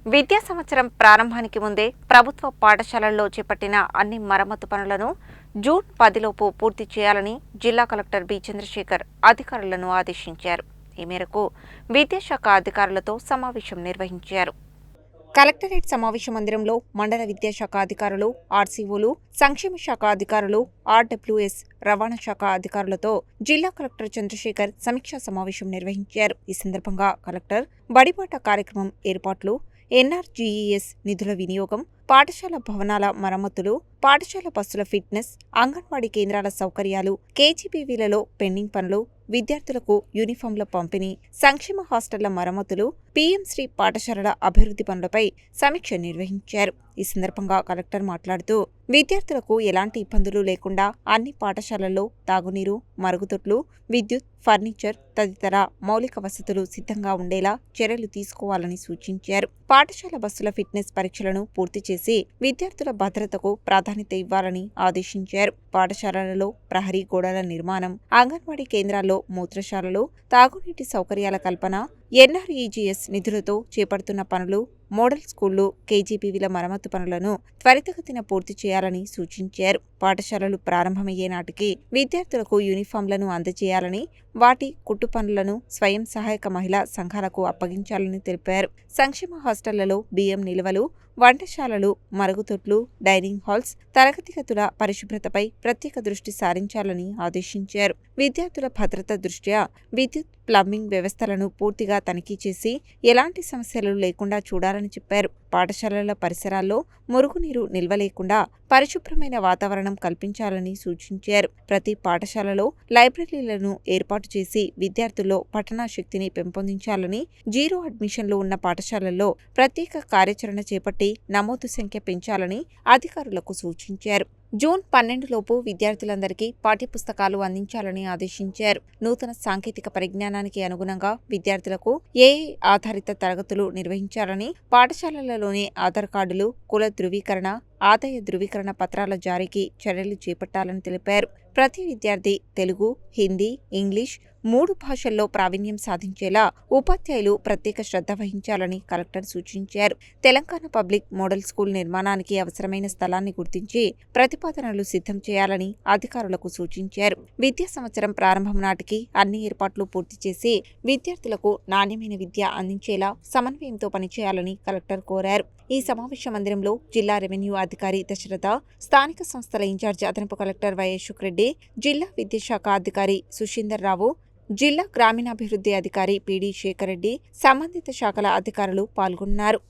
విద్యా సంవత్సరం ప్రారంభానికి ముందే ప్రభుత్వ పాఠశాలల్లో చేపట్టిన అన్ని మరమ్మతు పనులను జూన్ 10లోపు పూర్తి చేయాలని జిల్లా కలెక్టర్ బి చంద్రశేఖర్ అధికారులను ఆదేశించారు. ఈ మేరకు విద్యాశాఖ అధికారులతో సమావేశం నిర్వహించారు. కలెక్టరేట్ సమావేశ మందిరంలో మండల విద్యాశాఖ అధికారులు, ఆర్సీఓలు, సంక్షేమ శాఖ అధికారులు, ఆర్డబ్ల్యూఎస్, రవాణా శాఖ అధికారులతో జిల్లా కలెక్టర్ చంద్రశేఖర్ సమీక్షా సమావేశం నిర్వహించారు. ఈ సందర్భంగా కలెక్టర్ బడిబాట కార్యక్రమం ఏర్పాట్లు, ఎన్ఆర్జీఈఎస్ నిధుల వినియోగం, పాఠశాల భవనాల మరమ్మతులు, పాఠశాల బస్సుల ఫిట్నెస్, అంగన్వాడీ కేంద్రాల సౌకర్యాలు, కేజీబీవీలలో పెండింగ్ పనులు, విద్యార్థులకు యూనిఫాంల పంపిణీ, సంక్షేమ హాస్టళ్ల మరమ్మతులు, పీఎం శ్రీ పాఠశాలల అభివృద్ధి పనులపై సమీక్ష నిర్వహించారు. ఈ సందర్భంగా కలెక్టర్ మాట్లాడుతూ విద్యార్థులకు ఎలాంటి ఇబ్బందులు లేకుండా అన్ని పాఠశాలల్లో తాగునీరు, మరుగుదొడ్లు, విద్యుత్, ఫర్నిచర్ తదితర మౌలిక వసతులు సిద్ధంగా ఉండేలా చర్యలు తీసుకోవాలని సూచించారు. పాఠశాల బస్సుల ఫిట్నెస్ పరీక్షలను పూర్తి చేసి విద్యార్థుల భద్రతకు ప్రాధాన్యత ఇవ్వాలని ఆదేశించారు. పాఠశాలలలో ప్రహరీ గోడల నిర్మాణం, అంగన్వాడీ కేంద్రాల్లో మూత్రశాలలు, తాగునీటి సౌకర్యాల కల్పన, ఎన్ఆర్ఈజీఎస్ నిధులతో చేపడుతున్న పనులు, మోడల్ స్కూళ్లు, కేజీబీవీల మరమ్మతు పనులను త్వరితగతిన పూర్తి చేయాలని సూచించారు. పాఠశాలలు ప్రారంభమయ్యే నాటికి విద్యార్థులకు యూనిఫాంలను అందజేయాలని, వాటి కుట్టు పనులను స్వయం సహాయక మహిళా సంఘాలకు అప్పగించాలని తెలిపారు. సంక్షేమ హాస్టళ్లలో బియ్యం నిల్వలు, వంటశాలలు, మరుగుదొడ్లు, డైనింగ్ హాల్స్, తరగతి గదుల పరిశుభ్రతపై ప్రత్యేక దృష్టి సారించాలని ఆదేశించారు. విద్యార్థుల భద్రత దృష్ట్యా విద్యుత్, ప్లంబింగ్ వ్యవస్థలను పూర్తిగా తనిఖీ చేసి ఎలాంటి సమస్యలు లేకుండా చూడాలని చెప్పారు. పాఠశాలల పరిసరాల్లో మురుగునీరు నిల్వ లేకుండా పరిశుభ్రమైన వాతావరణం కల్పించాలని సూచించారు. ప్రతి పాఠశాలలో లైబ్రరీలను ఏర్పాటు చేసి విద్యార్థుల్లో పఠనా శక్తిని పెంపొందించాలని, జీరో అడ్మిషన్లు ఉన్న పాఠశాలల్లో ప్రత్యేక కార్యాచరణ చేపట్టి నమోదు సంఖ్య పెంచాలని అధికారులకు సూచించారు. జూన్ 12లోపు విద్యార్థులందరికీ పాఠ్యపుస్తకాలు అందించాలని ఆదేశించారు. నూతన సాంకేతిక పరిజ్ఞానానికి అనుగుణంగా విద్యార్థులకు ఏఐ ఆధారిత తరగతులు నిర్వహించాలని, పాఠశాలలలోనే ఆధార్ కార్డులు, కుల ధృవీకరణ, ఆదాయ ధృవీకరణ పత్రాల జారీకి చర్యలు చేపట్టాలని తెలిపారు. ప్రతి విద్యార్థి తెలుగు, హిందీ, ఇంగ్లీష్ 3 భాషల్లో ప్రావీణ్యం సాధించేలా ఉపాధ్యాయులు ప్రత్యేక శ్రద్ధ వహించాలని కలెక్టర్ సూచించారు. తెలంగాణ పబ్లిక్ మోడల్ స్కూల్ నిర్మాణానికి అవసరమైన స్థలాన్ని గుర్తించి ప్రతిపాదనలు సిద్ధం చేయాలని అధికారులకు సూచించారు. విద్యా సంవత్సరం ప్రారంభం నాటికి అన్ని ఏర్పాట్లు పూర్తి చేసి విద్యార్థులకు నాణ్యమైన విద్య అందించేలా సమన్వయంతో పనిచేయాలని కలెక్టర్ కోరారు. ఈ సమావేశ మందిరంలో జిల్లా రెవెన్యూ అధికారి దశరథ, స్థానిక సంస్థల ఇన్ఛార్జి అదనపు కలెక్టర్ వై అశోక్ రెడ్డి, జిల్లా విద్యాశాఖ అధికారి సుశీందర్ రావు, జిల్లా గ్రామీణాభివృద్ధి అధికారి పిడి శేఖర్ రెడ్డి, సంబంధిత శాఖల అధికారులు పాల్గొన్నారు.